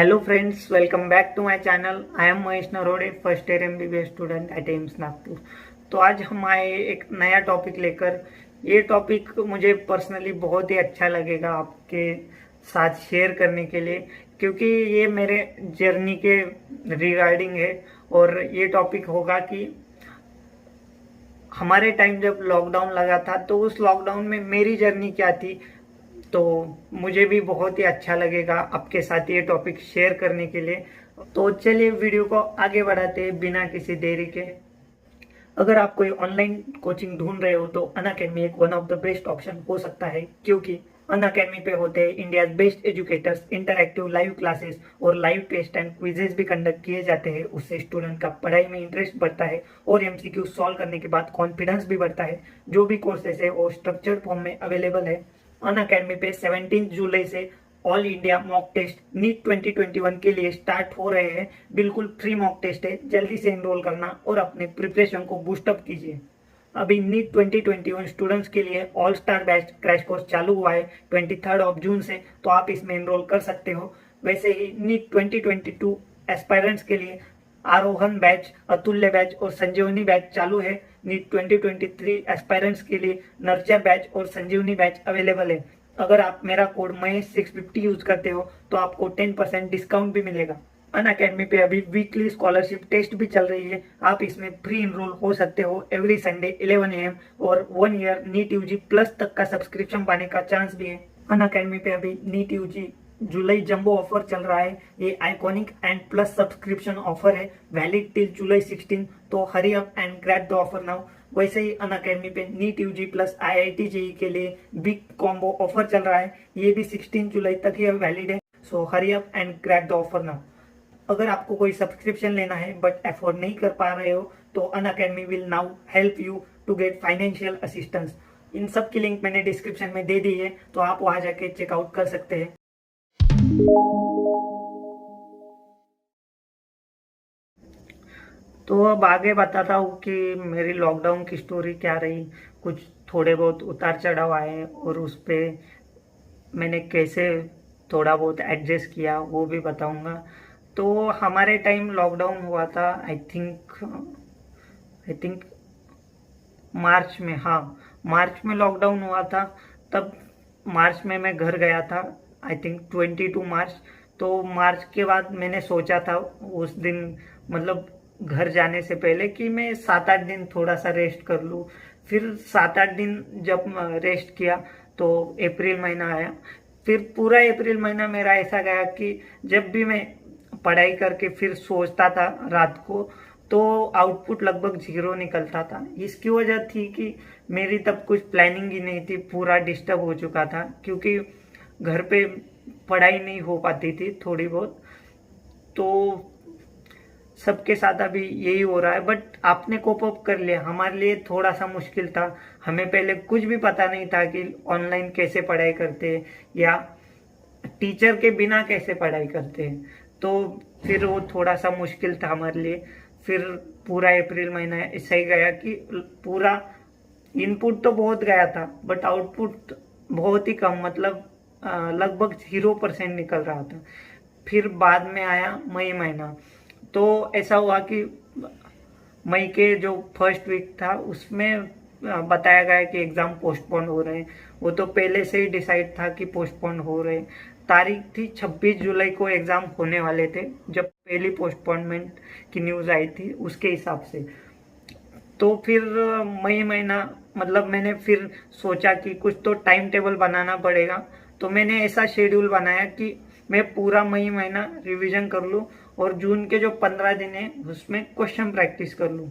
Hello friends, welcome back to my channel. I am Mahesh Narode, first year MBBS student at AIIMS Nagpur. तो आज हम आए एक नया टॉपिक लेकर। ये टॉपिक मुझे पर्सनली बहुत ही अच्छा लगेगा आपके साथ शेयर करने के लिए, क्योंकि ये मेरे जर्नी के रिगार्डिंग है। और ये टॉपिक होगा कि हमारे टाइम जब लॉकडाउन लगा था तो उस लॉकडाउन में मेरी जर्नी क्या थी। तो मुझे भी बहुत ही अच्छा लगेगा आपके साथ ये टॉपिक शेयर करने के लिए। तो चलिए वीडियो को आगे बढ़ाते हैं बिना किसी देरी के। अगर आप कोई ऑनलाइन कोचिंग ढूंढ रहे हो तो अनअकैडमी एक one of the best option हो सकता है, क्योंकि अनअकैडमी पे होते हैं India best educators, interactive live classes और लाइव टेस्ट एंड क्विजेस भी कंडक्ट किए जाते हैं। उससे स्टूडेंट का पढ़ाई में इंटरेस्ट बढ़ता है और MCQ सॉल्व करने के बाद कॉन्फिडेंस भी बढ़ता है। जो भी कोर्सेस है वो स्ट्रक्चर्ड फॉर्म में अवेलेबल है। अनअकैडमी पे 17 जुलाई से all India mock test NEET 2021 के लिए स्टार्ट हो रहे हैं। बिल्कुल फ्री मॉक टेस्ट है, जल्दी से एनरोल करना और अपने प्रिपरेशन को बूस्टअप कीजिए। अभी नीट 2021 स्टूडेंट्स के लिए all star batch crash course चालू हुआ है 23 जून से, तो आप इसमें एनरोल कर सकते हो। वैसे ही नीट 2022 एस्पायरेंट्स के लिए आरोहण बैच, अतुल्य बैच और संजीवनी बैच चालू है। नीट 2023 एस्पायरेंट्स के लिए नर्चर बैच और संजीवनी बैच अवेलेबल है। अगर आप मेरा कोड महेश 650 यूज करते हो तो आपको 10% डिस्काउंट भी मिलेगा। अनअकैडमी पे अभी वीकली स्कॉलरशिप टेस्ट भी चल रही है, आप इसमें प्री इनरोल हो सकते हो एवरी संडे 11 AM और 1 ईयर नीट यूजी प्लस तक का सब्सक्रिप्शन पाने का चांस भी है। अनअकैडमी पे अभी NEET UG July jumbo offer चल रहा है। ये iconic and plus subscription offer है, वैलिड टिल जुलाई 16। तो hurry up and grab the offer now. वैसे ही अनअकैडमी पे NEET UG plus IIT JEE के लिए बिग कॉम्बो ऑफर चल रहा है, ये भी 16 जुलाई तक ही वैलिड है। So hurry up and grab the offer now. अगर आपको कोई सब्सक्रिप्शन लेना है बट अफोर्ड नहीं कर पा रहे हो तो Unacademy will now help you to get financial assistance. इन सब की लिंक मैंने डिस्क्रिप्शन में दे दी है, तो आप वहां जाके चेकआउट कर सकते हैं। तो अब आगे बताता हूँ कि मेरी लॉकडाउन की स्टोरी क्या रही। कुछ थोड़े बहुत उतार चढ़ाव आए और उस पर मैंने कैसे थोड़ा बहुत एडजस्ट किया वो भी बताऊंगा। तो हमारे टाइम लॉकडाउन हुआ था, आई थिंक मार्च में। हाँ, मार्च में लॉकडाउन हुआ था। तब मार्च में मैं घर गया था, आई थिंक 22 मार्च। तो मार्च के बाद मैंने सोचा था उस दिन, मतलब घर जाने से पहले, कि मैं 7-8 दिन थोड़ा सा रेस्ट कर लूँ। फिर 7-8 दिन जब रेस्ट किया तो अप्रैल महीना आया। फिर पूरा अप्रैल महीना मेरा ऐसा गया कि जब भी मैं पढ़ाई करके फिर सोचता था रात को, तो आउटपुट लगभग 0 निकलता था। इसकी वजह थी कि मेरी तब कुछ प्लानिंग ही नहीं थी, पूरा डिस्टर्ब हो चुका था, क्योंकि घर पे पढ़ाई नहीं हो पाती थी थोड़ी बहुत। तो सबके साथ अभी यही हो रहा है, बट आपने कोप अप कर लिया। हमारे लिए थोड़ा सा मुश्किल था, हमें पहले कुछ भी पता नहीं था कि ऑनलाइन कैसे पढ़ाई करते हैं या टीचर के बिना कैसे पढ़ाई करते हैं। तो फिर वो थोड़ा सा मुश्किल था हमारे लिए। फिर पूरा अप्रैल महीना ऐसा ही गया कि पूरा इनपुट तो बहुत गया था बट आउटपुट बहुत ही कम, मतलब लगभग 0% निकल रहा था। फिर बाद में आया मई महीना। तो ऐसा हुआ कि मई के जो फर्स्ट वीक था उसमें बताया गया कि एग्ज़ाम पोस्टपोन हो रहे हैं। वो तो पहले से ही डिसाइड था कि पोस्टपोन हो रहे हैं। तारीख थी 26 जुलाई को एग्ज़ाम होने वाले थे, जब पहली पोस्टपोनमेंट की न्यूज़ आई थी उसके हिसाब से। तो फिर मई महीना, मतलब मैंने फिर सोचा कि कुछ तो टाइम टेबल बनाना पड़ेगा। तो मैंने ऐसा शेड्यूल बनाया कि मैं पूरा मई महीना रिवीजन कर लूँ और जून के जो 15 दिन है उसमें क्वेश्चन प्रैक्टिस कर लूँ।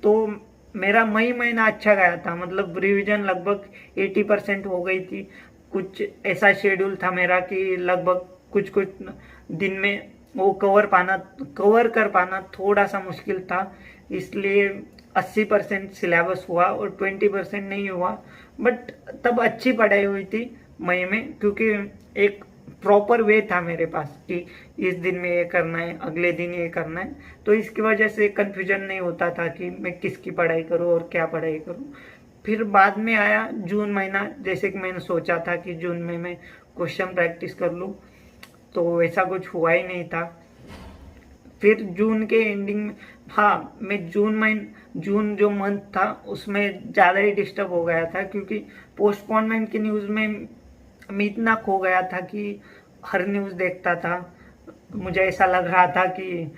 तो मेरा मई महीना अच्छा गया था, मतलब रिवीजन लगभग 80% हो गई थी। कुछ ऐसा शेड्यूल था मेरा कि लगभग कुछ कुछ दिन में वो कवर कर पाना थोड़ा सा मुश्किल था। इसलिए 80% सिलेबस हुआ और 20% नहीं हुआ। बट तब अच्छी पढ़ाई हुई थी मई में, क्योंकि एक प्रॉपर वे था मेरे पास कि इस दिन में ये करना है, अगले दिन ये करना है। तो इसकी वजह से कंफ्यूजन नहीं होता था कि मैं किसकी पढ़ाई करूँ और क्या पढ़ाई करूँ। फिर बाद में आया जून महीना, जैसे कि मैंने सोचा था कि जून में मैं क्वेश्चन प्रैक्टिस कर लूँ। तो वैसा कुछ हुआ ही नहीं था। फिर जून के एंडिंग में, हाँ, मैं जून जो मंथ था उसमें ज़्यादा ही डिस्टर्ब हो गया था, क्योंकि पोस्टपोनमेंट की न्यूज़ में मैं इतना खो गया था कि हर न्यूज़ देखता था। मुझे ऐसा लग रहा था कि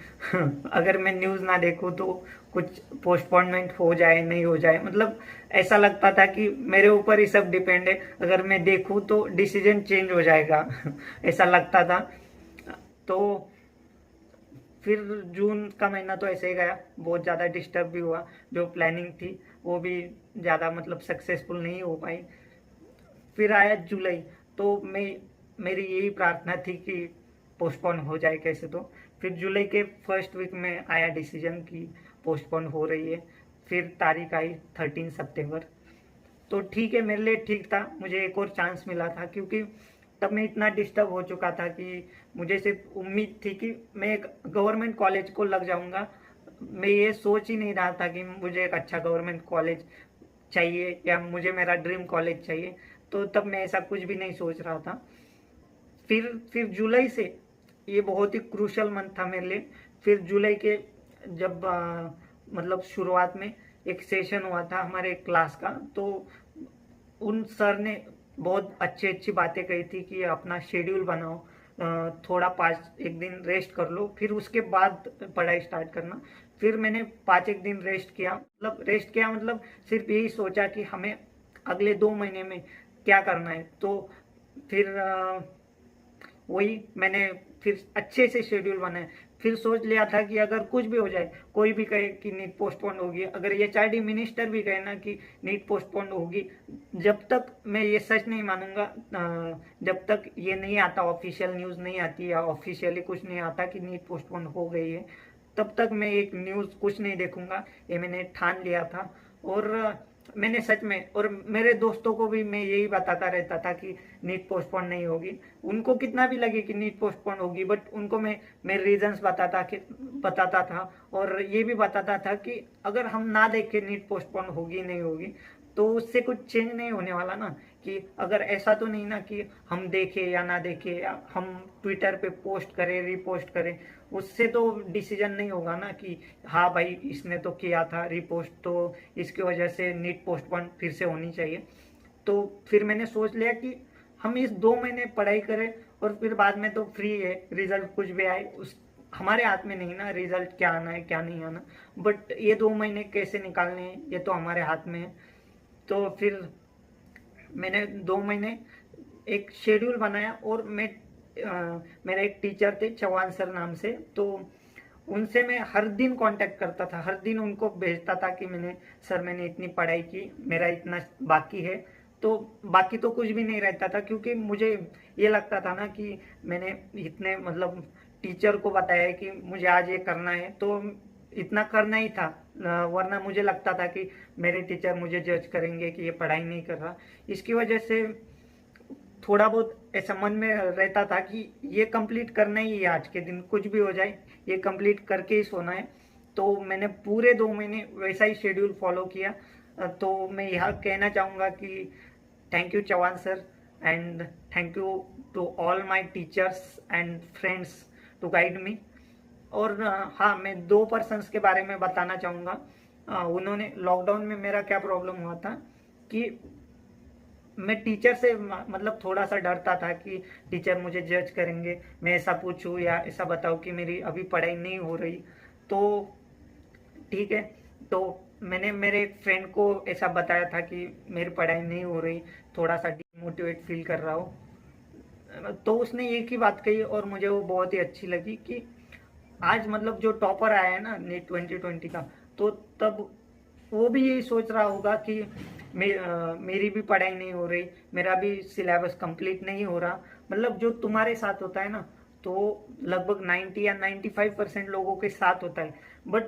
अगर मैं न्यूज़ ना देखूं तो कुछ पोस्टपोनमेंट हो जाए नहीं हो जाए, मतलब ऐसा लगता था कि मेरे ऊपर ही सब डिपेंड है, अगर मैं देखूं तो डिसीजन चेंज हो जाएगा। ऐसा लगता था। तो फिर जून का महीना तो ऐसे ही गया, बहुत ज़्यादा डिस्टर्ब भी हुआ, जो प्लानिंग थी वो भी ज़्यादा मतलब सक्सेसफुल नहीं हो पाई। फिर आया जुलाई, तो मेरी यही प्रार्थना थी कि पोस्टपोन हो जाए कैसे तो। फिर जुलाई के फर्स्ट वीक में आया डिसीजन कि पोस्टपोन हो रही है। फिर तारीख आई 13 सितंबर। तो ठीक है, मेरे लिए ठीक था, मुझे एक और चांस मिला था, क्योंकि तब मैं इतना डिस्टर्ब हो चुका था कि मुझे सिर्फ उम्मीद थी कि मैं एक गवर्नमेंट कॉलेज को लग जाऊंगा। मैं ये सोच ही नहीं रहा था कि मुझे एक अच्छा गवर्नमेंट कॉलेज चाहिए या मुझे मेरा ड्रीम कॉलेज चाहिए। तो तब मैं ऐसा कुछ भी नहीं सोच रहा था। फिर जुलाई से, ये बहुत ही क्रूशल मंथ था मेरे लिए। फिर जुलाई के जब मतलब शुरुआत में एक सेशन हुआ था हमारे क्लास का, तो उन सर ने बहुत अच्छी अच्छी बातें कही थी कि अपना शेड्यूल बनाओ, थोड़ा 5 एक दिन रेस्ट कर लो, फिर उसके बाद पढ़ाई स्टार्ट करना। फिर मैंने 5 एक दिन रेस्ट किया मतलब सिर्फ यही सोचा कि हमें अगले 2 महीने में क्या करना है। तो फिर वही मैंने फिर अच्छे से शेड्यूल बनाया। फिर सोच लिया था कि अगर कुछ भी हो जाए, कोई भी कहे कि नीट पोस्टपोन होगी, अगर एचआरडी मिनिस्टर भी कहे ना कि नीट पोस्टपोन होगी, जब तक मैं ये सच नहीं मानूंगा, जब तक ये नहीं आता, ऑफिशियल न्यूज़ नहीं आती या ऑफिशियली कुछ नहीं आता कि नीट पोस्टपोन हो गई है, तब तक मैं एक न्यूज़ कुछ नहीं देखूंगा। ये मैंने ठान लिया था। और मैंने सच में, और मेरे दोस्तों को भी मैं यही बताता रहता था कि नीट पोस्टपोन नहीं होगी। उनको कितना भी लगे कि नीट पोस्टपोन होगी, बट उनको मैं रीजंस बताता था, और ये भी बताता था कि अगर हम ना देखें नीट पोस्टपोन होगी नहीं होगी, तो उससे कुछ चेंज नहीं होने वाला ना। कि अगर ऐसा तो नहीं ना कि हम देखें या ना देखें, या हम ट्विटर पे पोस्ट करें रीपोस्ट करें, उससे तो डिसीजन नहीं होगा ना कि हाँ भाई इसने तो किया था रीपोस्ट, तो इसकी वजह से नीट पोस्टपोन फिर से होनी चाहिए। तो फिर मैंने सोच लिया कि हम इस 2 महीने पढ़ाई करें, और फिर बाद में तो फ्री है, रिजल्ट कुछ भी आए उस हमारे हाथ में नहीं ना, रिजल्ट क्या आना है क्या नहीं आना, बट ये 2 महीने कैसे निकालने हैं ये तो हमारे हाथ में है। तो फिर मैंने 2 महीने एक शेड्यूल बनाया, और मेरा एक टीचर थे चौहान सर नाम से, तो उनसे मैं हर दिन कांटेक्ट करता था, हर दिन उनको भेजता था कि मैंने इतनी पढ़ाई की, मेरा इतना बाकी है। तो बाकी तो कुछ भी नहीं रहता था, क्योंकि मुझे ये लगता था ना कि मैंने इतने मतलब टीचर को बताया है कि मुझे आज ये करना है, तो इतना करना ही था। वरना मुझे लगता था कि मेरे टीचर मुझे जज करेंगे कि ये पढ़ाई नहीं कर रहा। इसकी वजह से थोड़ा बहुत ऐसा मन में रहता था कि ये कंप्लीट करना ही है, आज के दिन कुछ भी हो जाए ये कंप्लीट करके ही सोना है। तो मैंने पूरे 2 महीने वैसा ही शेड्यूल फॉलो किया। तो मैं यह कहना चाहूँगा कि thank you Chauhan sir, and thank you to all my teachers and friends to guide me. और हाँ, मैं 2 पर्सन्स के बारे में बताना चाहूँगा। उन्होंने लॉकडाउन में मेरा क्या प्रॉब्लम हुआ था कि मैं टीचर से मतलब थोड़ा सा डरता था कि टीचर मुझे जज करेंगे, मैं ऐसा पूछूं या ऐसा बताऊं कि मेरी अभी पढ़ाई नहीं हो रही। तो ठीक है, तो मैंने मेरे एक फ्रेंड को ऐसा बताया था कि मेरी पढ़ाई नहीं हो रही, थोड़ा सा डिमोटिवेट फील कर रहा हूँ। तो उसने एक ही बात कही और मुझे वो बहुत ही अच्छी लगी कि आज मतलब जो टॉपर आया है ना नीट 2020 का, तो तब वो भी यही सोच रहा होगा कि मेरी भी पढ़ाई नहीं हो रही, मेरा भी सिलेबस कंप्लीट नहीं हो रहा। मतलब जो तुम्हारे साथ होता है ना, तो लगभग 90 या 95% लोगों के साथ होता है, बट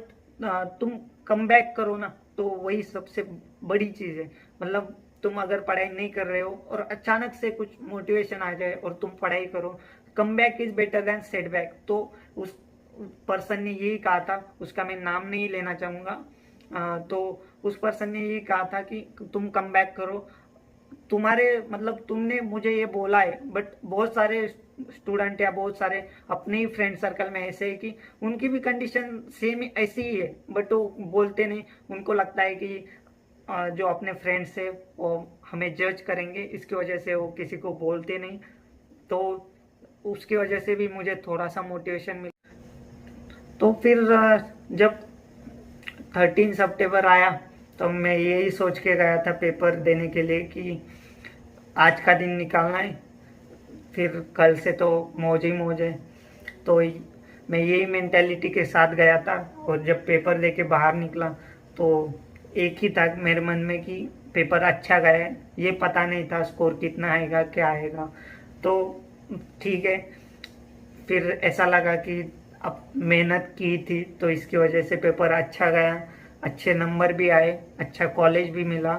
तुम कम बैक करो ना, तो वही सबसे बड़ी चीज़ है। मतलब तुम अगर पढ़ाई नहीं कर रहे हो और अचानक से कुछ मोटिवेशन आ जाए और तुम पढ़ाई करो, come back is better than set back. तो उस पर्सन ने यही कहा था, उसका मैं नाम नहीं लेना चाहूँगा। तो उस पर्सन ने यही कहा था कि तुम कम बैक करो, तुम्हारे मतलब तुमने मुझे ये बोला है, बट बहुत सारे स्टूडेंट या बहुत सारे अपने ही फ्रेंड सर्कल में ऐसे है कि उनकी भी कंडीशन सेम ऐसी ही है, बट वो बोलते नहीं। उनको लगता है कि जो अपने फ्रेंड्स है वो हमें जज करेंगे, इसकी वजह से वो किसी को बोलते नहीं। तो उसकी वजह से भी मुझे थोड़ा सा मोटिवेशन मिला। तो फिर जब 13 सितंबर आया तो मैं यही सोच के गया था पेपर देने के लिए कि आज का दिन निकालना है, फिर कल से तो मौज ही मौज है। तो मैं यही मेंटेलिटी के साथ गया था। और जब पेपर दे के बाहर निकला तो एक ही था मेरे मन में कि पेपर अच्छा गया है। ये पता नहीं था स्कोर कितना आएगा क्या आएगा। तो ठीक है, फिर ऐसा लगा कि अब मेहनत की थी तो इसकी वजह से पेपर अच्छा गया, अच्छे नंबर भी आए, अच्छा कॉलेज भी मिला।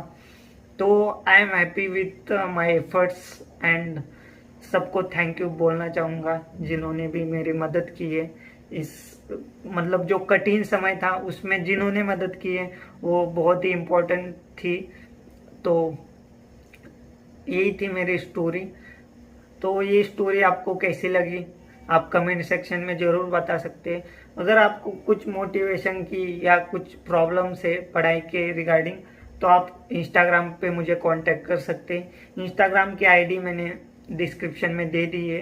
तो I am happy with my efforts and सबको थैंक यू बोलना चाहूँगा जिन्होंने भी मेरी मदद की है। इस मतलब जो कठिन समय था उसमें जिन्होंने मदद की है वो बहुत ही इम्पोर्टेंट थी। तो यही थी मेरी स्टोरी। तो ये स्टोरी आपको कैसी लगी आप कमेंट सेक्शन में ज़रूर बता सकते हैं। अगर आपको कुछ मोटिवेशन की या कुछ प्रॉब्लम्स है पढ़ाई के रिगार्डिंग तो आप इंस्टाग्राम पे मुझे कांटेक्ट कर सकते हैं। इंस्टाग्राम की आईडी मैंने डिस्क्रिप्शन में दे दी है।